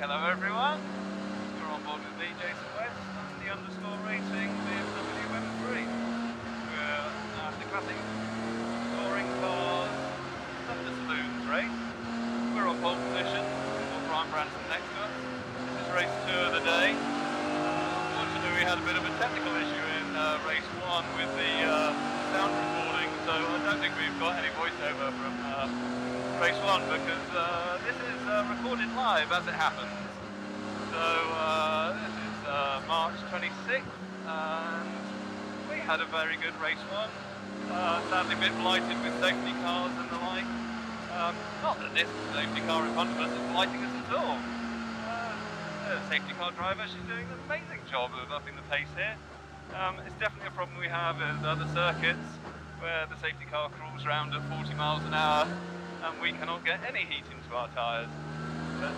hello everyone. You're on board with me, Jason West, and the Underscore Racing BMW M3. We're at the classic touring cars Thunder Saloons race. We're on pole position, with Brian Branson next to us. This is race 2 of the day. Unfortunately, we had a bit of a technical issue in race 1 with the sound recording, so I don't think we've got any voiceover from race 1 because this is recorded live as it happens. So this is March 26th and we had a very good race 1. Sadly a bit blighted with safety cars and the like. Not that this safety car in front of us is blighting us at all. The safety car driver, she's doing an amazing job of upping the pace here. It's definitely a problem we have in other circuits where the safety car crawls around at 40 miles an hour and we cannot get any heat into our tyres. But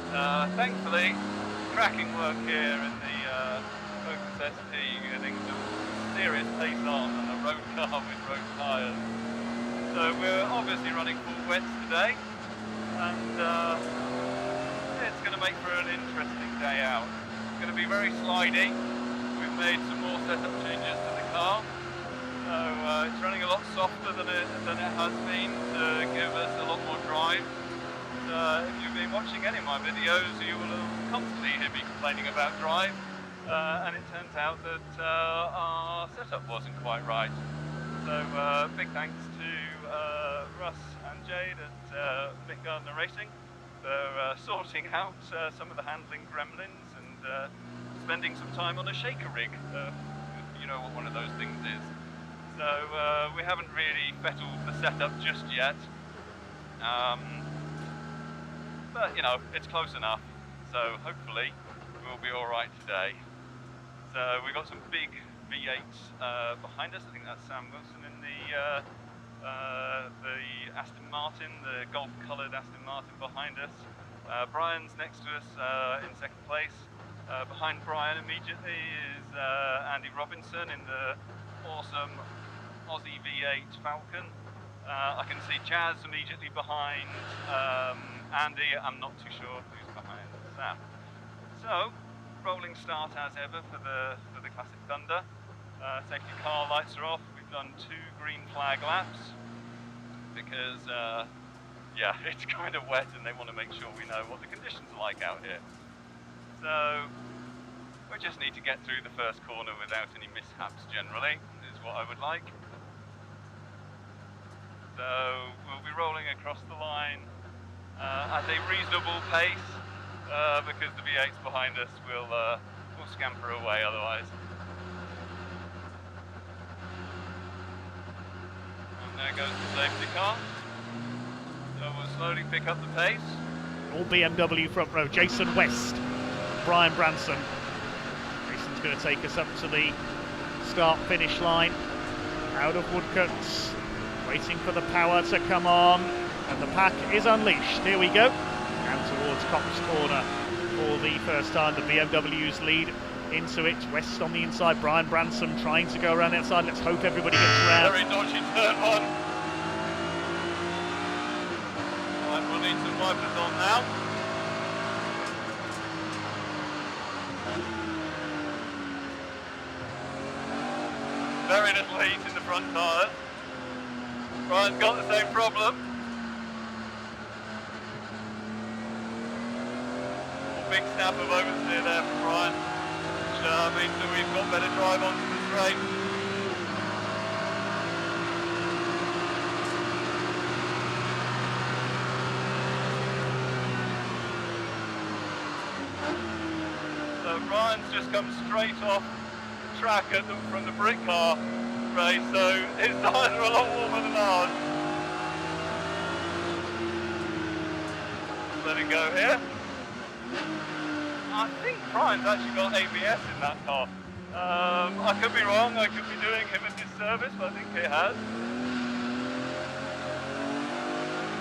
thankfully, cracking work here in the Focus ST, getting some serious pace on a road car with road tyres. So we're obviously running full wets today, and it's going to make for an interesting day out. It's going to be very slidey. We've made some more setup changes to the car. So it's running a lot softer than it has been to give us a lot more drive. If you've been watching any of my videos, you will constantly hear me complaining about drive, and it turns out that our setup wasn't quite right. So big thanks to Russ and Jade at Mick Gardner Racing for sorting out some of the handling gremlins and spending some time on a shaker rig, if you know what one of those things is. So we haven't really fettled the setup just yet, but you know, it's close enough, so hopefully we'll be alright today. So we've got some big V8s behind us. I think that's Sam Wilson in the Aston Martin, the golf coloured Aston Martin behind us. Brian's next to us in second place. Behind Brian immediately is Andy Robinson in the awesome Aussie V8 Falcon. I can see Chaz immediately behind Andy. I'm not too sure who's behind Sam. So, rolling start as ever for the Classic Thunder. Safety car lights are off. We've done 2 green flag laps because yeah, it's kind of wet and they want to make sure we know what the conditions are like out here. So we just need to get through the first corner without any mishaps generally, is what I would like. So we'll be rolling across the line at a reasonable pace because the V8s behind us will scamper away otherwise. And there goes the safety car. So we'll slowly pick up the pace. All BMW front row, Jason West, Brian Branson. Jason's going to take us up to the start-finish line. Out of Woodcuts, waiting for the power to come on, and the pack is unleashed. Here we go, and towards Cops Corner for the first time. The BMW's lead into it. West on the inside, Brian Branson trying to go around the outside. Let's hope everybody gets around. Very dodgy turn 1. Right, we'll need some wipers on now. Very little heat in the front tyres. Brian's got the same problem. A big snap of oversteer there from Brian, which means that we've got better drive onto the straight. So Brian's just come straight off track from the brick car race, so his tyres are a lot warmer than ours. Let it go here. I think Brian's actually got ABS in that car. I could be wrong, I could be doing him a disservice, but I think he has.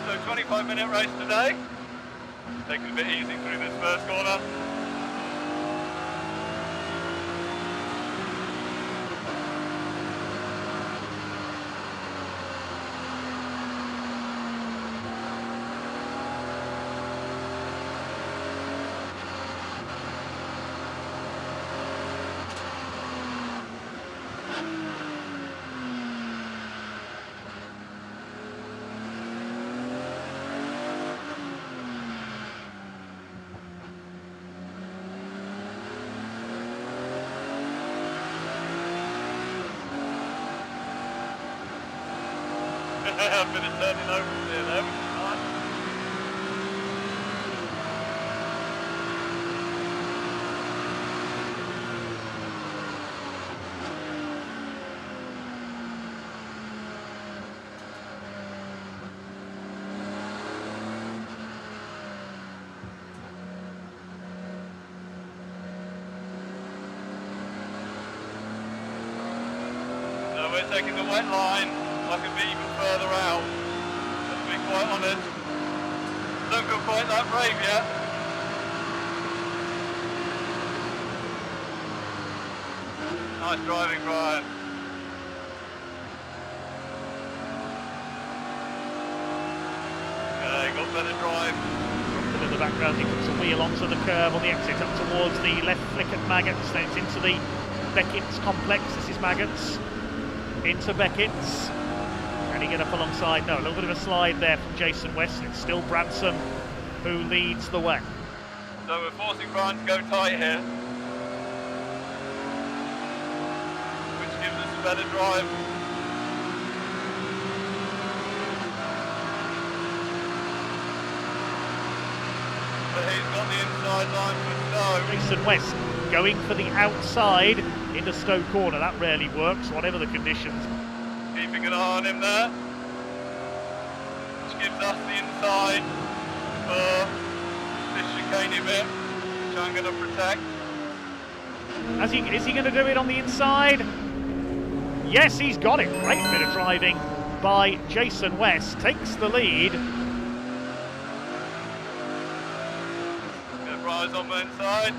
So 25-minute race today. Taking it a bit easy through this first corner. A bit of turning over there, which is nice. So we're taking the wet line. I can be even further out. To be quite honest, don't feel quite that brave yet. Nice driving, Brian. Okay, got better drive. In the background, he puts a wheel onto the curb on the exit up towards the left flick at Maggotts, then it's into the Beckett's complex. This is Maggotts into Beckett's. Can he get up alongside? No, a little bit of a slide there from Jason West. It's still Branson who leads the way. So we're forcing Brian to go tight here, which gives us a better drive. But he's got the inside line for Stowe. Jason West going for the outside into Stowe corner. That rarely works, whatever the conditions. Keeping an eye on him there, which gives us the inside for this chicane bit, which I'm going to protect. Is he going to do it on the inside? Yes, he's got it. Great bit of driving by Jason West. Takes the lead. Brian's on the inside.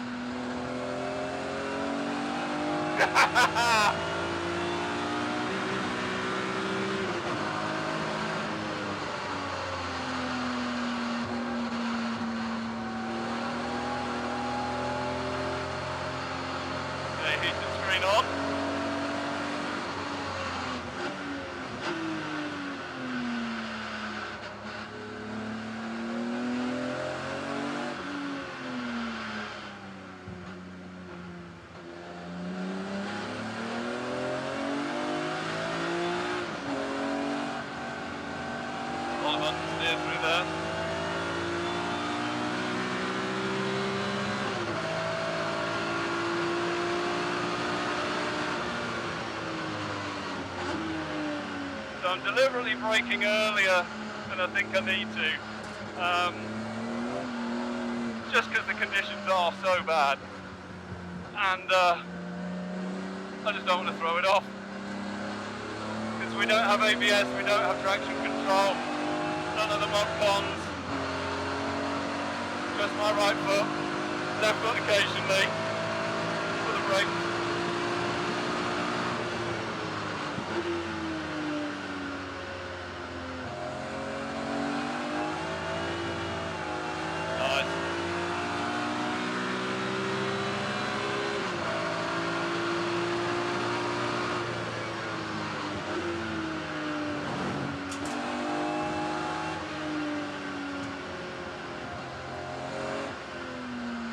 Okay, heated screen on. All of us to steer through there. So I'm deliberately braking earlier than I think I need to, just because the conditions are so bad, and I just don't want to throw it off, because we don't have ABS, we don't have traction control, none of the mod cons, just my right foot, left foot occasionally for the brakes. Nice.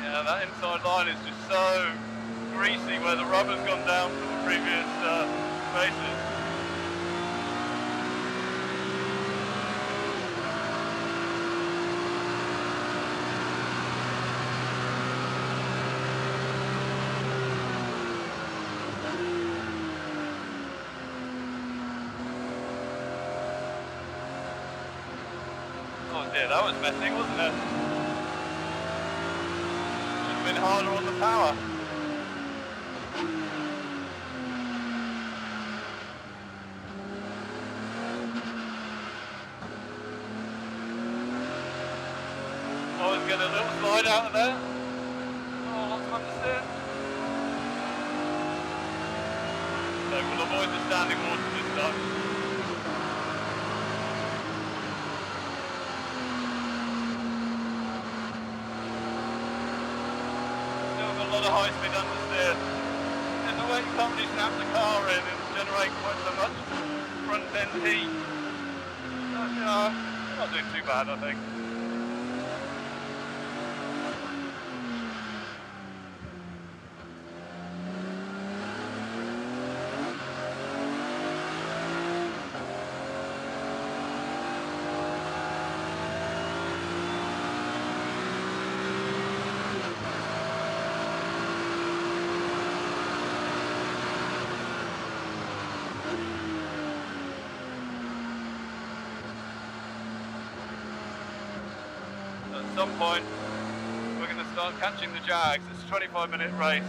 Yeah, that inside line is just so greasy where the rubber's gone down from the previous races. Oh dear, that was messy, wasn't it? Should have been harder on the power. Oh, let's get a little slide out of there. Oh, lots of understeer. So we'll avoid the standing water this time. A lot of high speed understeer. In the way you can't really snap the car in and generate quite so much front end heat. You know, not doing too bad, I think. some point we're going to start catching the Jags. It's a 25-minute race.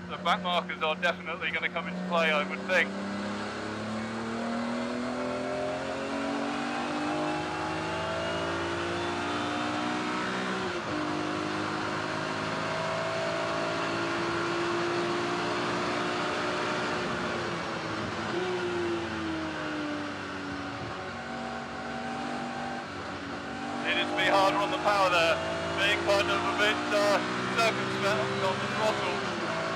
The back markers are definitely going to come into play, I would think. Needed to be harder on the power there, being kind of a bit circumspect on the throttle,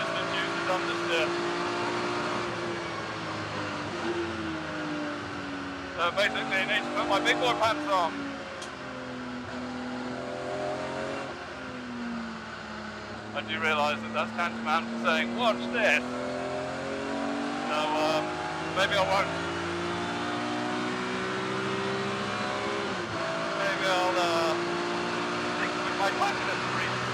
just as uses understeer. So basically I need to put my big boy pants on. I do realise that that's tantamount to saying, watch this. So maybe I won't. Maybe I'll stick with my confidence breathing.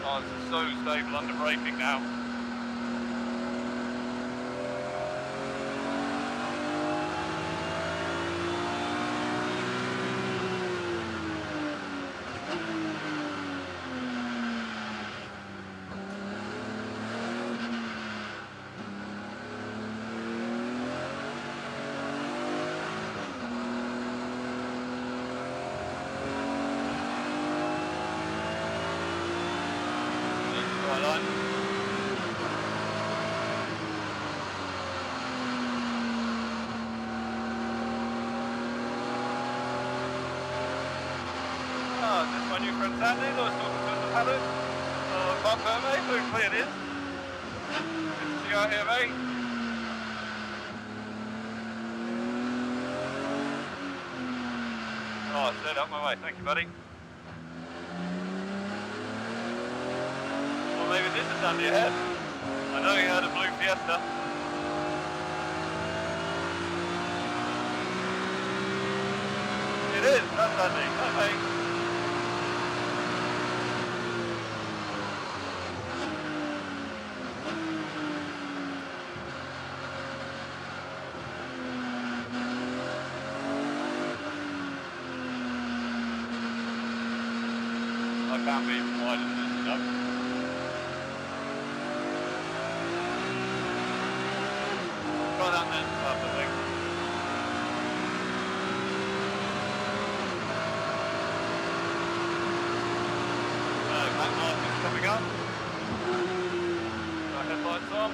Oh, this is so stable under braking now. Line. This is my new friend Sandy, I was talking to in the paddock. Park there, mate, hopefully it is. Good to see you out here, mate. Oh, I stayed up my way, thank you, buddy. Maybe this is Sandy ahead. I know he had a blue Fiesta. It is, that's Sandy. Hi, mate. I can't be even wider than this, you know. Try that then, I think. Back markers coming up. Got headlights on.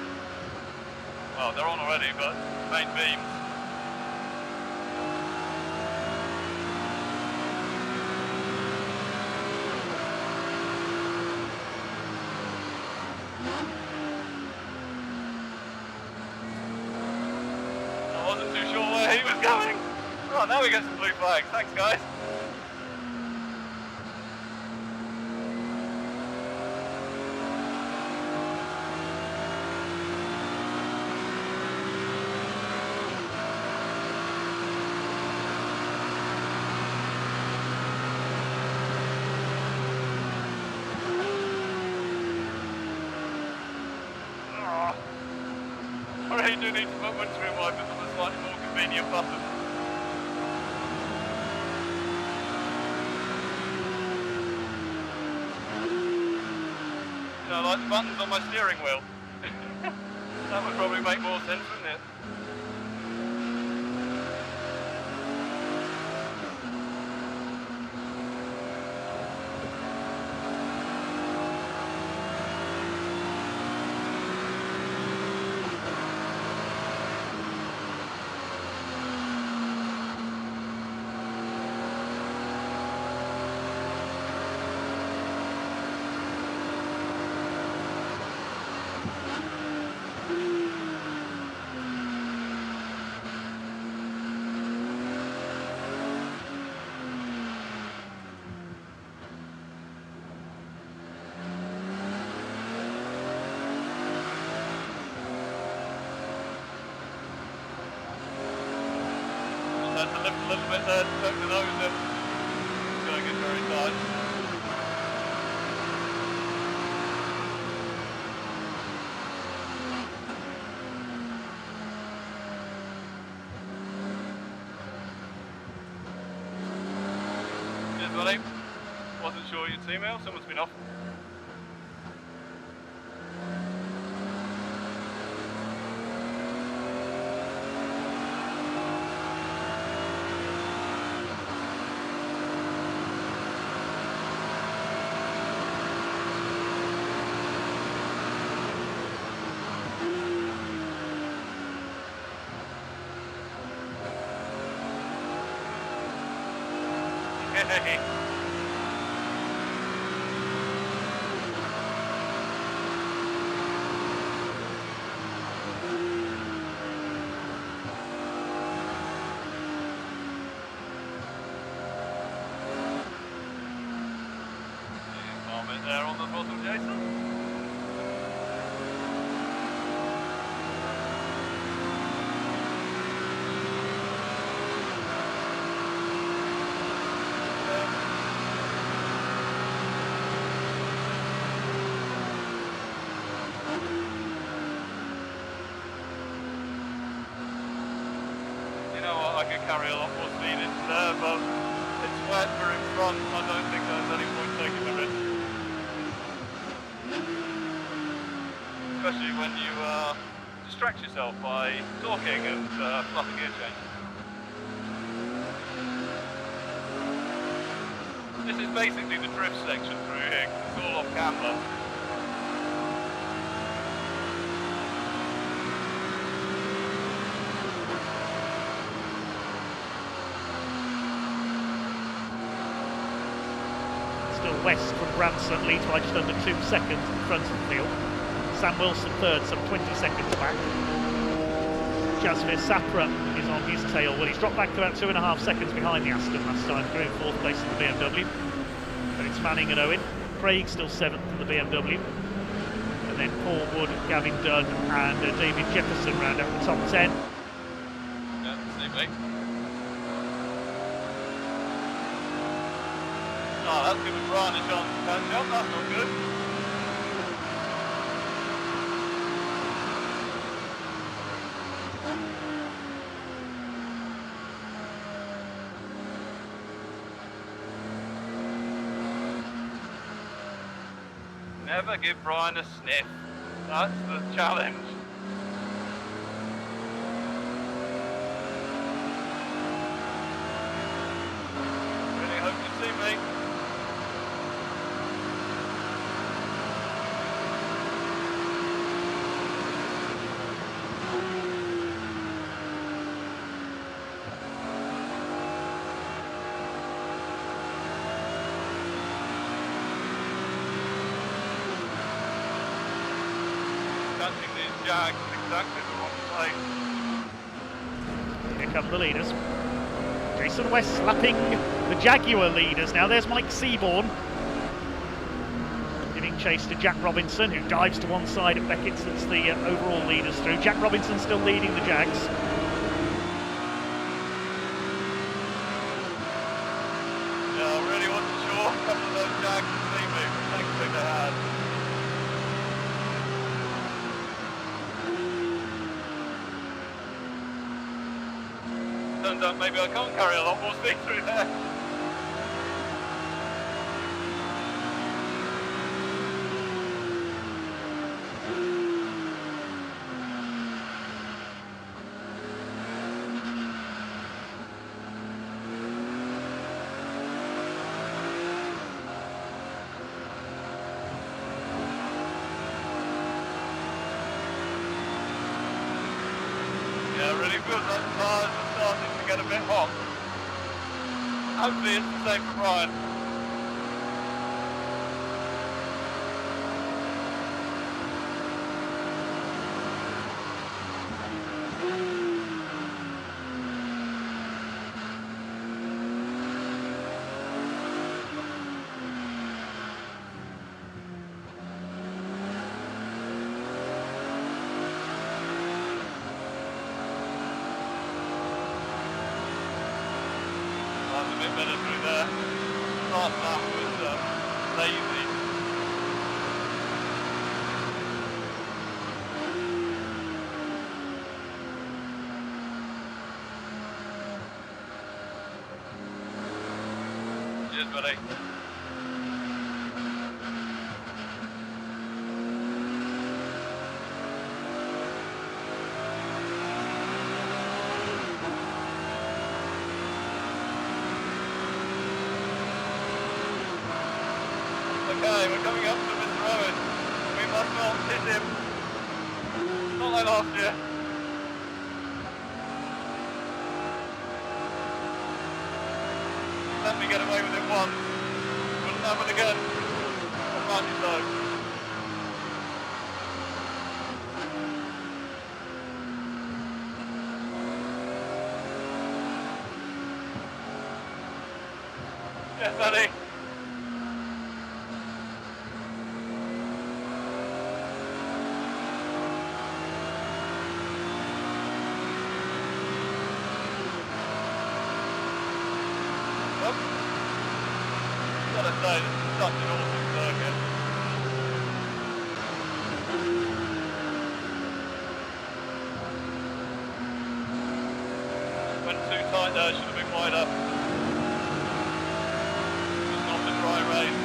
Well, they're on already, but main beams. Wasn't too sure where he was going. Oh, now we get some blue flags. Thanks, guys. Oh, I really do need to put windscreen wipers on a slightly more convenient button. You know, like the buttons on my steering wheel. That would probably make more sense, wouldn't it? Had to lift a little bit there to tuck the nose in. It's going to get very tight. buddy. Wasn't sure you'd see me, or someone's been off. Hey. Comment there on the bottom, Jason. I could carry a lot more speed into there, but it's wet, we're in front, I don't think there's any point taking the risk. Especially when you distract yourself by talking and fluffing gear change. This is basically the drift section through here, 'cause it's all off camber. West from Branson, leads by just under 2 seconds in front of the field. Sam Wilson third, some 20 seconds back. Jasmine Sapra is on his tail. Well, he's dropped back to about 2.5 seconds behind the Aston last time through, in 4th place in the BMW. But it's Manning and Owen. Craig still 7th in the BMW. And then Paul Wood, Gavin Dunn and David Jefferson round out the top 10. Yeah, same way. Oh, that's giving Brian a chance to catch up, that's not good. Never give Brian a sniff, that's the challenge. Really hope you see me. Catching these Jags in exactly the wrong place. Here come the leaders. Jason West slapping the Jaguar leaders. Now there's Mike Seaborn giving chase to Jack Robinson, who dives to one side at Beckett since the overall leaders through. Jack Robinson still leading the Jags. Yeah, I really wasn't sure. A couple of those Jags would see me, but thankfully they had. Turns out maybe I can't carry a lot more speed through there. Yeah, it really feels like the tyres are starting to get a bit hot. Hopefully it's the same for Brian. That's a bit better through there. Last lap was lazy. Cheers, buddy. Okay, we're coming up to Mr. Owen. We must not hit him. Not like last year. Let me get away with it once. Wouldn't happen again. Rightly so. Yes, buddy. Gotta say, this is such an awesome circuit. Went too tight there, should have been wider. It's not a dry race.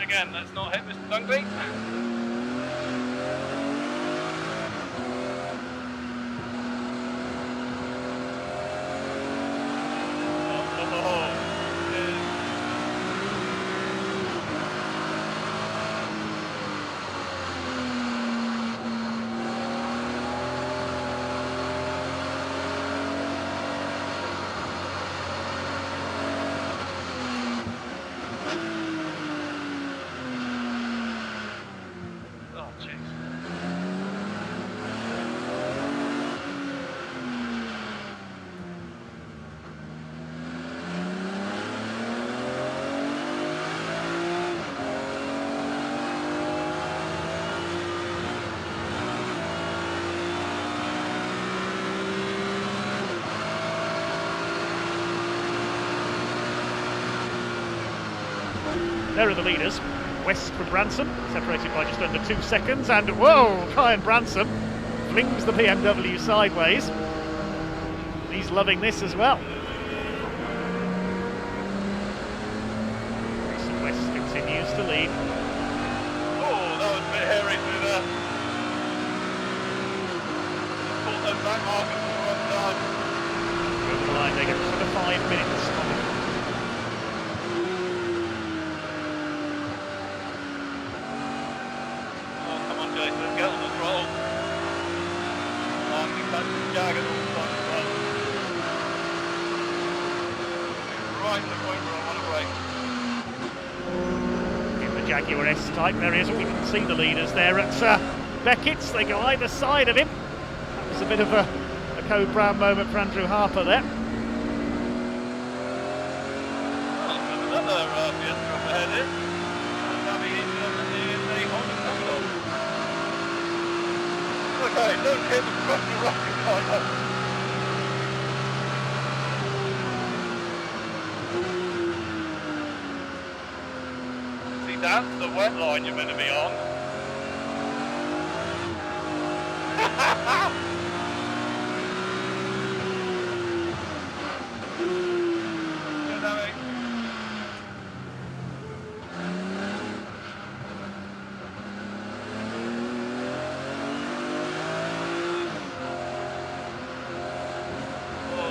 Again, let's not hit Mr. Dunkley. There are the leaders. West from Branson, separated by just under 2 seconds, and whoa, Kyan Branson flings the BMW sideways. He's loving this as well. Jason West continues to lead. Oh, that was a bit hairy through there. Just pulled those back markers at the wrong time. Over the line, they get sort of 5 minutes on it. Jason, get on the throttle. I think that's the Jag all the time as well. Right to the point where I want to brake. In the Jaguar S-Type, there he is. We can see the leaders there at Beckett's. They go either side of him. That was a bit of a Code Brown moment for Andrew Harper there. Well, another Fiesta up ahead here. Okay, don't hit the front of the rocket car. See, that's the wet line you're meant to be on. Good, Harry.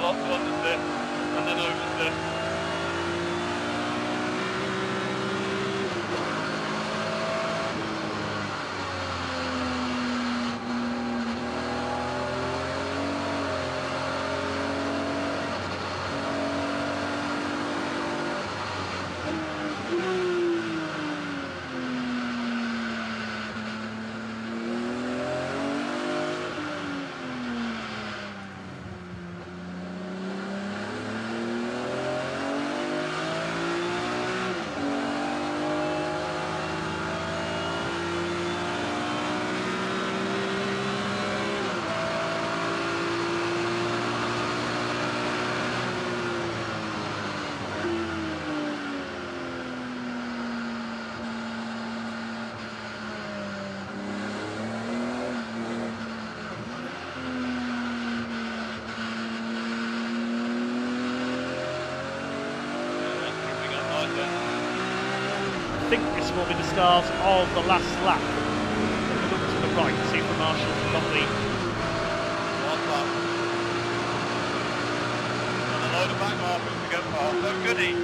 Lots of understeer and then oversteer. will be the stars of the last lap. We'll look to the right, see if the marshals have got the... One lap. And a load of back markers to go past. No goodie.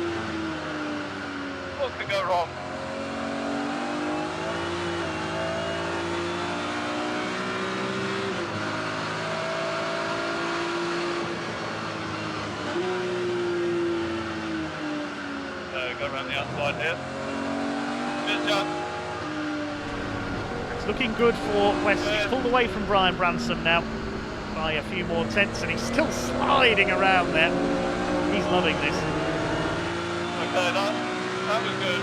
What could go wrong? Go around the outside here. Good job. It's looking good for West. He's pulled away from Brian Branson now by a few more tenths, and he's still sliding around there. He's loving this. Okay, that was good.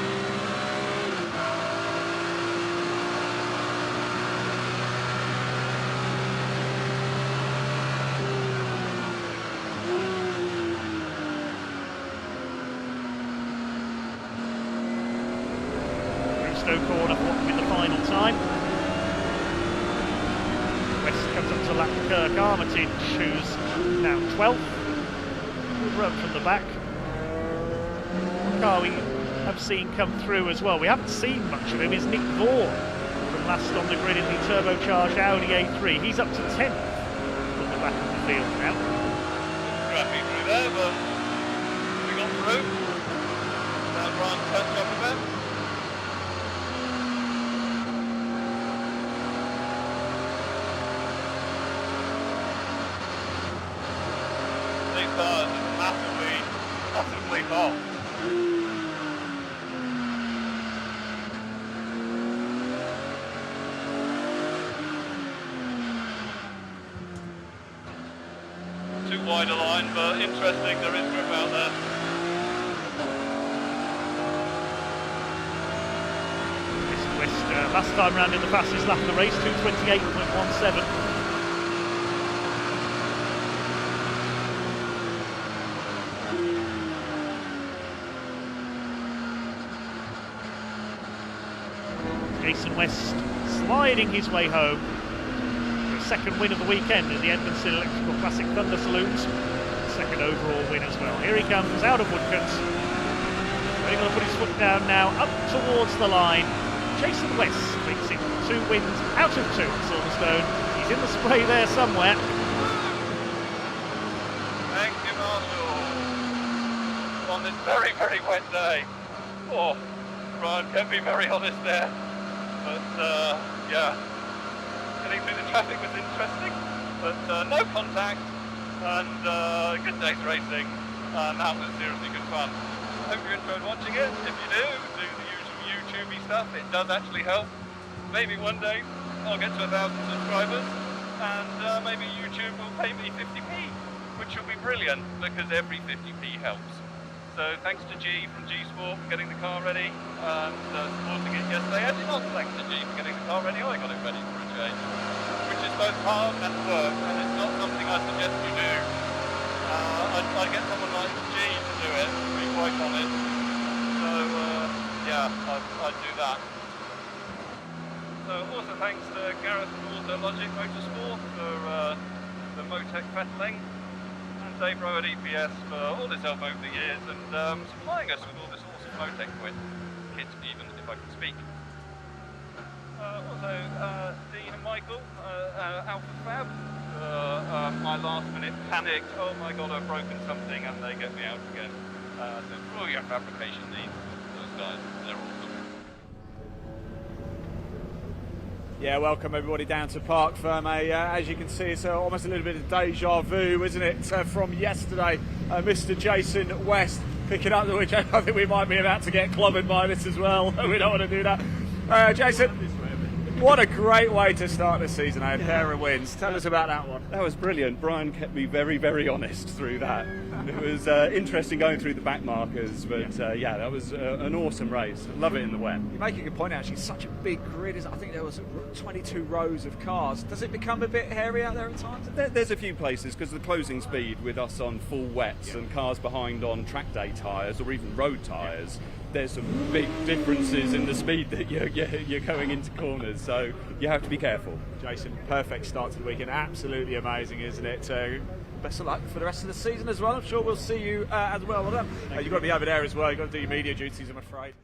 Corner for what will be the final time. West comes up to lap Kirk Armitage, who's now 12th. Good run from the back. One car we have seen come through as well, we haven't seen much of him, is Nick Vaughan from last on the grid in the turbocharged Audi A3. He's up to 10th at the back of the field now. Scrappy through there, but we got through. That run touched up a bit. Massively hot. Too wide a line, but interesting, there is grip out there. West last time round in the fastest lap of the race, 2:28.17. Jason West sliding his way home for a second win of the weekend at the Edmondson Electrical Classic Thunder Saloons. Second overall win as well. Here he comes out of Woodcote. He's going to put his foot down now, up towards the line. Jason West makes it 2 wins out of 2 at Silverstone. He's in the spray there somewhere. Thank you, Marshall. On this very, very wet day. Oh, Brian can be very honest there. But yeah, getting through the traffic was interesting, but no contact and good day's racing, and that was seriously good fun. Hope you enjoyed watching it. If you do the usual YouTubey stuff, it does actually help. Maybe one day I'll get to 1,000 subscribers and maybe YouTube will pay me 50p, which will be brilliant because every 50p helps. So thanks to G from G Sport for getting the car ready and supporting it yesterday. Actually not thanks to G for getting the car ready, I got it ready for a change. Which is both hard and work, and it's not something I suggest you do. I'd get someone like G to do it, to be quite honest. So yeah, I'd do that. So also thanks to Gareth from Autologic Motorsport for the Motec fettling. Dave Rowe at EPS for all his help over the years and supplying us with all this awesome Motec kit, even if I can speak. Also, Dean and Michael, Alpha Fab, my last minute panicked, oh my god, I've broken something, and they get me out again. So for all your fabrication needs, those guys, they're awesome. Yeah, welcome everybody down to Parc Ferme. As you can see, it's almost a little bit of deja vu, isn't it, from yesterday. Mr. Jason West picking up the which I think we might be about to get clobbered by this as well. We don't want to do that. Jason, what a great way to start the season, a pair of wins. Tell us about that one. That was brilliant. Brian kept me very, very honest through that. It was interesting going through the back markers, but yeah, that was an awesome race. Love it in the wet. You make a good point, actually. Such a big grid. I think there was 22 rows of cars. Does it become a bit hairy out there at times? There's a few places, because the closing speed with us on full wets and cars behind on track day tyres or even road tyres, there's some big differences in the speed that you're going into corners, so you have to be careful. Jason, perfect start to the weekend. Absolutely amazing, isn't it? Best of luck for the rest of the season as well. I'm sure we'll see you as well. You've got to be over there as well. You've got to do your media duties, I'm afraid.